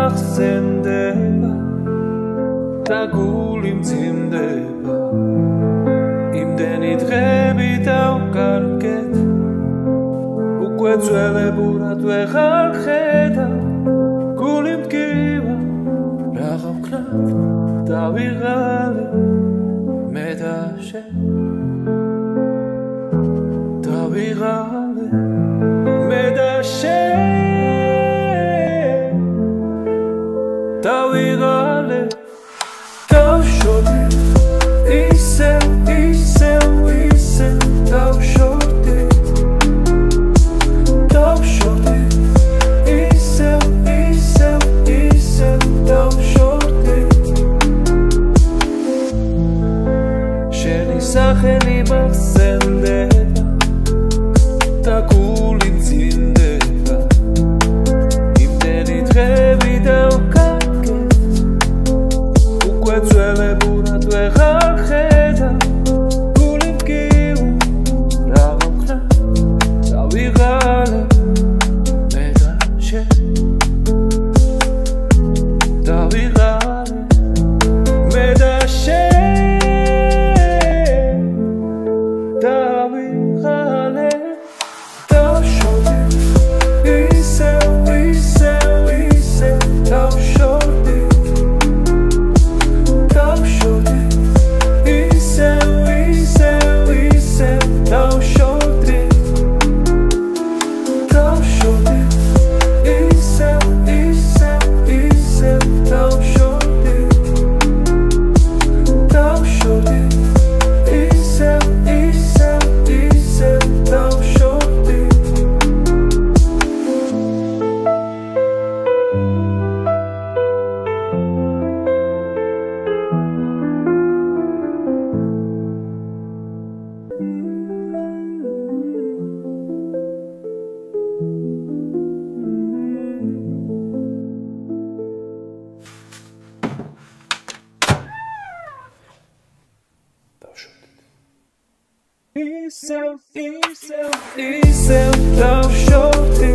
იმახსენდება და გული მძიმდება იმდენი დღები დავკარგეთ უკვე ძველებურად ვეღარ ხედავ გული მდგივა რაღა ვქნათ დავიღალე მე და შენ დავიღალე მე და შენ დავიღალე დავშორდი ისევ დავშორდი დავშორდი შენი სახელი მახსენდება და გული მძიმდება იმდენი დღები დავკარგეთ უკვე ძველებურად ვეღარ ხედავ გული მდგივა რაღა ვქნათ დავიღალე მე და შენ დავიღალე მე და შენ დავიღალე დავშორდი ისევ დავშორდი დავშორდი ისევ დავშორდი დავშორდი ისევ დავშორდი დავშორდი ისევ დავშორდი ისევ დავშორდი